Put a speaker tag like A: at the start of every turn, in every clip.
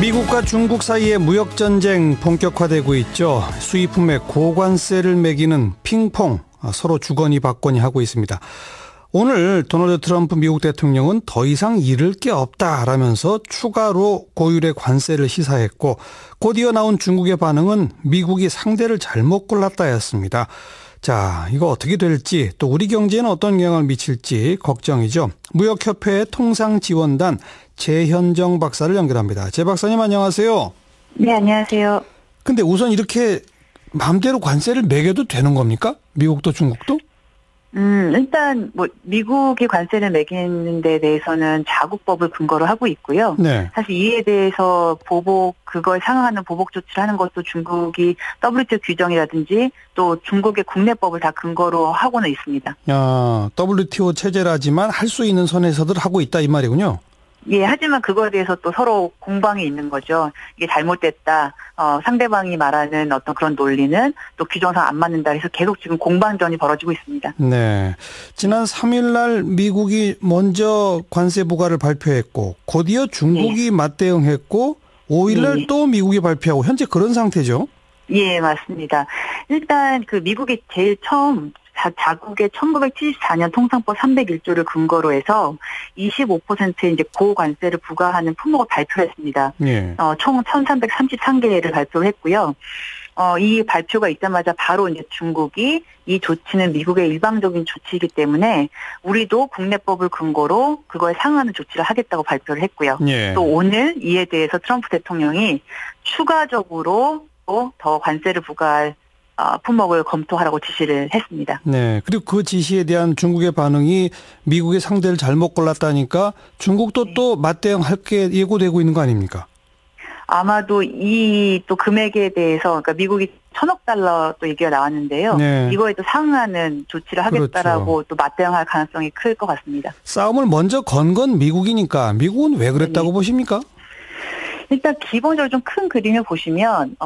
A: 미국과 중국 사이의 무역전쟁 본격화되고 있죠. 수입품에 고관세를 매기는 핑퐁, 서로 주거니 받거니 하고 있습니다. 오늘 도널드 트럼프 미국 대통령은 더 이상 잃을 게 없다라면서 추가로 고율의 관세를 시사했고, 곧이어 나온 중국의 반응은 미국이 상대를 잘못 골랐다였습니다. 자, 이거 어떻게 될지, 또 우리 경제에는 어떤 영향을 미칠지 걱정이죠. 무역협회의 통상지원단 재현정 박사를 연결합니다. 재 박사님 안녕하세요.
B: 네, 안녕하세요.
A: 근데 우선 이렇게 마음대로 관세를 매겨도 되는 겁니까? 미국도 중국도?
B: 일단 미국이 관세를 매기는 데 대해서는 자국법을 근거로 하고 있고요.
A: 네.
B: 사실 이에 대해서 그걸 상응하는 보복 조치를 하는 것도 중국이 WTO 규정이라든지 또 중국의 국내법을 다 근거로 하고는 있습니다.
A: WTO 체제라지만 할 수 있는 선에서들 하고 있다 이 말이군요.
B: 예, 하지만 그거에 대해서 또 서로 공방이 있는 거죠. 이게 잘못됐다. 상대방이 말하는 어떤 그런 논리는 또 규정상 안 맞는다. 그래서 계속 지금 공방전이 벌어지고 있습니다.
A: 네. 지난 3일 날 미국이 먼저 관세 부과를 발표했고, 곧이어 중국이 맞대응했고, 5일 날 또 미국이 발표하고, 현재 그런 상태죠?
B: 예, 맞습니다. 일단 미국이 제일 처음 자국의 1974년 통상법 301조를 근거로 해서 25%의 이제 고관세를 부과하는 품목을 발표했습니다.
A: 예.
B: 총 1,333개를 발표했고요. 이 발표가 있자마자 바로 이제 중국이 이 조치는 미국의 일방적인 조치이기 때문에 우리도 국내법을 근거로 그거에 상응하는 조치를 하겠다고 발표를 했고요.
A: 예.
B: 또 오늘 이에 대해서 트럼프 대통령이 추가적으로 또 더 관세를 부과할 품목을 검토하라고 지시를 했습니다.
A: 네. 그리고 그 지시에 대한 중국의 반응이 미국의 상대를 잘못 골랐다니까 중국도 또 맞대응할 게 예고되고 있는 거 아닙니까?
B: 아마도 이 또 금액에 대해서, 그러니까 미국이 1,000억 달러 또 얘기가 나왔는데요.
A: 네.
B: 이거에 또 상응하는 조치를 하겠다라고
A: 그렇죠.
B: 또 맞대응할 가능성이 클 것 같습니다.
A: 싸움을 먼저 건 건 미국이니까 미국은 왜 그랬다고 보십니까?
B: 일단 기본적으로 좀 큰 그림을 보시면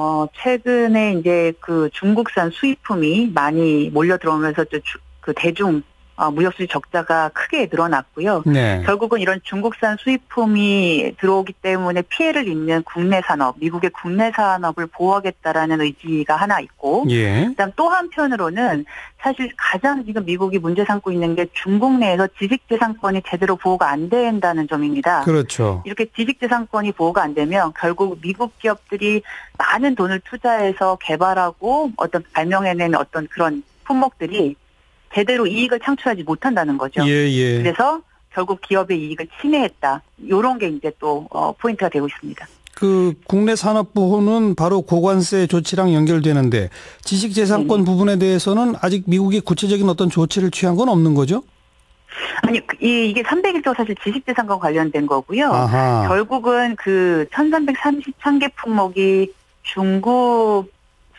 B: 최근에 이제 중국산 수입품이 많이 몰려 들어오면서 대중 무역 수지 적자가 크게 늘어났고요.
A: 네.
B: 결국은 이런 중국산 수입품이 들어오기 때문에 피해를 입는 국내 산업, 미국의 국내 산업을 보호하겠다라는 의지가 하나 있고,
A: 예.
B: 그다음 또 한편으로는 사실 가장 지금 미국이 문제 삼고 있는 게 중국 내에서 지식재산권이 제대로 보호가 안 된다는 점입니다.
A: 그렇죠.
B: 이렇게 지식재산권이 보호가 안 되면 결국 미국 기업들이 많은 돈을 투자해서 개발하고 발명해낸 어떤 그런 품목들이 제대로 이익을 창출하지 못한다는 거죠.
A: 예.
B: 그래서 결국 기업의 이익을 침해했다. 이런 게 이제 또 포인트가 되고 있습니다.
A: 국내 산업 보호는 바로 고관세 조치랑 연결되는데 지식재산권 부분에 대해서는 아직 미국이 구체적인 어떤 조치를 취한 건 없는 거죠?
B: 아니, 이게 301조 사실 지식재산권 관련된 거고요.
A: 아하.
B: 결국은 1,333개 품목이 중국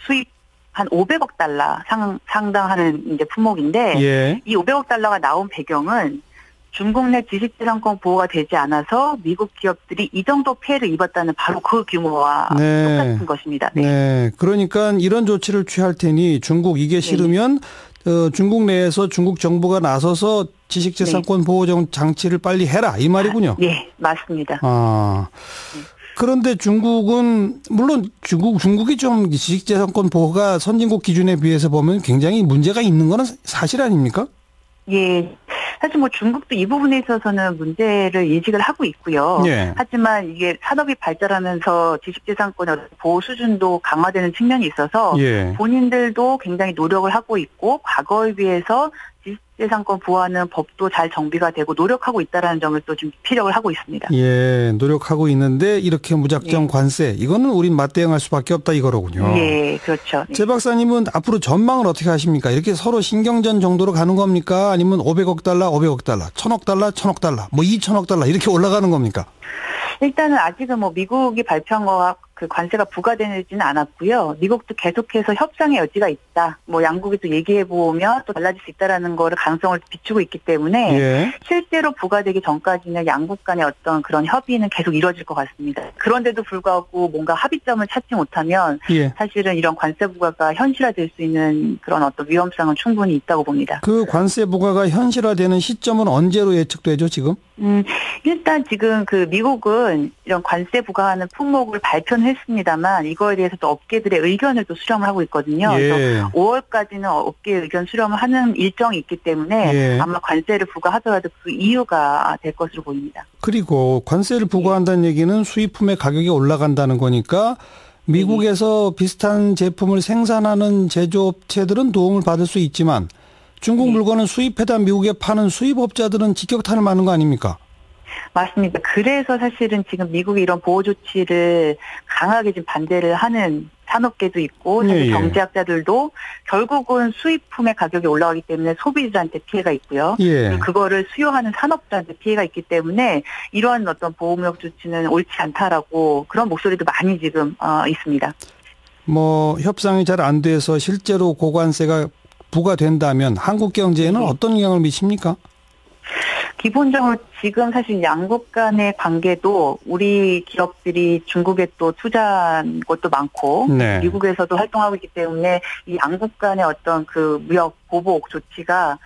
B: 수입 한 500억 달러 상당하는 이제 품목인데,
A: 예.
B: 이 500억 달러가 나온 배경은 중국 내 지식재산권 보호가 되지 않아서 미국 기업들이 이 정도 피해를 입었다는 바로 그 규모와 똑같은 것입니다. 네.
A: 네. 그러니까 이런 조치를 취할 테니 중국 이게 싫으면 중국 내에서 중국 정부가 나서서 지식재산권 보호 장치를 빨리 해라 이 말이군요.
B: 네, 맞습니다.
A: 그런데 중국은 물론 중국이 좀 지식재산권 보호가 선진국 기준에 비해서 보면 굉장히 문제가 있는 건 사실 아닙니까?
B: 예. 사실 중국도 이 부분에 있어서는 문제를 인식을 하고 있고요.
A: 예.
B: 하지만 이게 산업이 발달하면서 지식재산권의 보호 수준도 강화되는 측면이 있어서
A: 예.
B: 본인들도 굉장히 노력을 하고 있고 과거에 비해서 지식재산권 보호하는 법도 잘 정비가 되고 노력하고 있다는 점을 또 좀 피력을 하고 있습니다.
A: 예, 노력하고 있는데 이렇게 무작정 관세, 이거는 우린 맞대응할 수밖에 없다 이거로군요.
B: 예, 그렇죠.
A: 재 박사님은 앞으로 전망을 어떻게 하십니까? 이렇게 서로 신경전 정도로 가는 겁니까? 아니면 500억 달러, 500억 달러, 1,000억 달러, 1,000억 달러, 2,000억 달러 이렇게 올라가는 겁니까?
B: 일단은 아직은 미국이 발표한 거와 그 관세가 부과되지는 않았고요. 미국도 계속해서 협상의 여지가 있다. 양국이 또 얘기해 보면 또 달라질 수 있다라는 거를 가능성을 비추고 있기 때문에
A: 예.
B: 실제로 부과되기 전까지는 양국 간의 어떤 그런 협의는 계속 이루어질 것 같습니다. 그런데도 불구하고 뭔가 합의점을 찾지 못하면
A: 예.
B: 사실은 이런 관세 부과가 현실화될 수 있는 그런 어떤 위험성은 충분히 있다고 봅니다.
A: 그 관세 부과가 현실화되는 시점은 언제로 예측되죠, 지금?
B: 일단 지금 그 미국은 이런 관세 부과하는 품목을 발표는 했습니다만 이거에 대해서 또 업계들의 의견을 또 수렴을 하고 있거든요.
A: 예.
B: 그래서 5월까지는 업계 의견 수렴을 하는 일정이 있기 때문에
A: 예.
B: 아마 관세를 부과하더라도 그 이유가 될 것으로 보입니다.
A: 그리고 관세를 부과한다는 얘기는 수입품의 가격이 올라간다는 거니까 미국에서 비슷한 제품을 생산하는 제조업체들은 도움을 받을 수 있지만 중국 물건을 수입해다 미국에 파는 수입업자들은 직격탄을 맞는 거 아닙니까?
B: 맞습니다. 그래서 사실은 지금 미국이 이런 보호 조치를 강하게 지금 반대를 하는 산업계도 있고 사실 경제학자들도 결국은 수입품의 가격이 올라가기 때문에 소비자한테 피해가 있고요.
A: 예.
B: 그거를 수요하는 산업자한테 피해가 있기 때문에 이런 어떤 보호무역 조치는 옳지 않다라고 그런 목소리도 많이 지금 있습니다.
A: 협상이 잘 안 돼서 실제로 고관세가 부과된다면 한국 경제에는 어떤 영향을 미칩니까?
B: 기본적으로 지금 사실 양국 간의 관계도 우리 기업들이 중국에 또 투자한 것도 많고
A: 네.
B: 미국에서도 활동하고 있기 때문에 이 양국 간의 어떤 그 무역 보복 조치가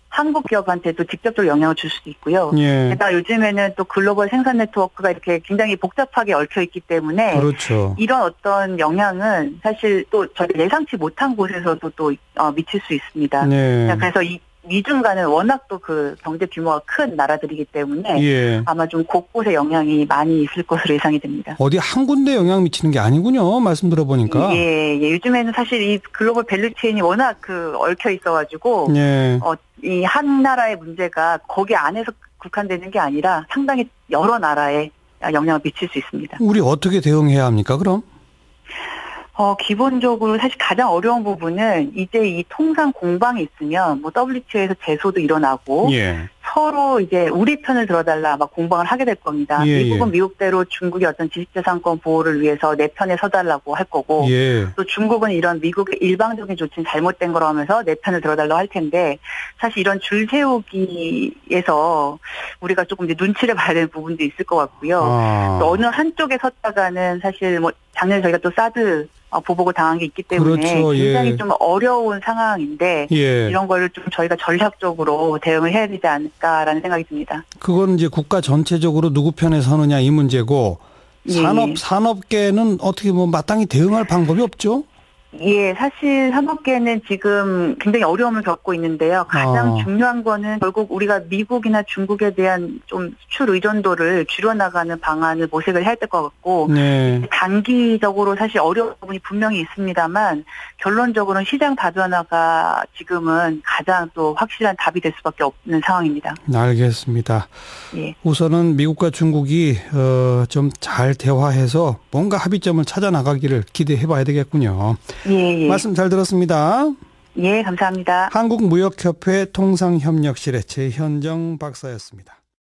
B: 한국 기업한테도 직접적으로 영향을 줄 수도 있고요.
A: 예.
B: 게다가 요즘에는 또 글로벌 생산 네트워크가 이렇게 굉장히 복잡하게 얽혀 있기 때문에
A: 그렇죠.
B: 이런 어떤 영향은 사실 또 저희가 예상치 못한 곳에서도 또 미칠 수 있습니다.
A: 네.
B: 그래서 이 미중 간은 워낙 또 그 경제 규모가 큰 나라들이기 때문에
A: 예.
B: 아마 좀 곳곳에 영향이 많이 있을 것으로 예상이 됩니다.
A: 어디 한 군데 영향 미치는 게 아니군요. 말씀 들어보니까.
B: 예. 요즘에는 사실 이 글로벌 밸류체인이 워낙 얽혀 있어가지고
A: 예.
B: 이 한 나라의 문제가 거기 안에서 국한되는 게 아니라 상당히 여러 나라에 영향을 미칠 수 있습니다.
A: 우리 어떻게 대응해야 합니까, 그럼?
B: 기본적으로 사실 가장 어려운 부분은 이제 이 통상 공방이 있으면 WTO에서 제소도 일어나고
A: 예.
B: 서로 이제 우리 편을 들어달라 막 공방을 하게 될 겁니다.
A: 예,
B: 미국은 미국대로 중국의 어떤 지식재산권 보호를 위해서 내 편에 서달라고 할 거고
A: 예.
B: 또 중국은 이런 미국의 일방적인 조치는 잘못된 거라고 하면서 내 편을 들어달라고 할 텐데 사실 이런 줄 세우기에서 우리가 조금 이제 눈치를 봐야 되는 부분도 있을 것 같고요. 또 어느 한쪽에 섰다가는 사실 작년에 저희가 또 사드 보복을 당한 게 있기 때문에
A: 그렇죠.
B: 굉장히
A: 예.
B: 좀 어려운 상황인데
A: 예.
B: 이런 거를 좀 저희가 전략적으로 대응을 해야 되지 않을까라는 생각이 듭니다.
A: 그건 이제 국가 전체적으로 누구 편에 서느냐 이 문제고 산업계는 어떻게 마땅히 대응할 방법이 없죠?
B: 예, 사실 산업계는 지금 굉장히 어려움을 겪고 있는데요. 가장 중요한 거는 결국 우리가 미국이나 중국에 대한 좀 수출 의존도를 줄여나가는 방안을 모색을 해야 될 것 같고
A: 네.
B: 단기적으로 사실 어려운 부분이 분명히 있습니다만 결론적으로는 시장 다변화가 지금은 가장 또 확실한 답이 될 수밖에 없는 상황입니다.
A: 알겠습니다.
B: 예.
A: 우선은 미국과 중국이 좀 잘 대화해서 뭔가 합의점을 찾아 나가기를 기대해 봐야 되겠군요.
B: 예.
A: 말씀 잘 들었습니다.
B: 예, 감사합니다.
A: 한국무역협회 통상협력실의 최현정 박사였습니다.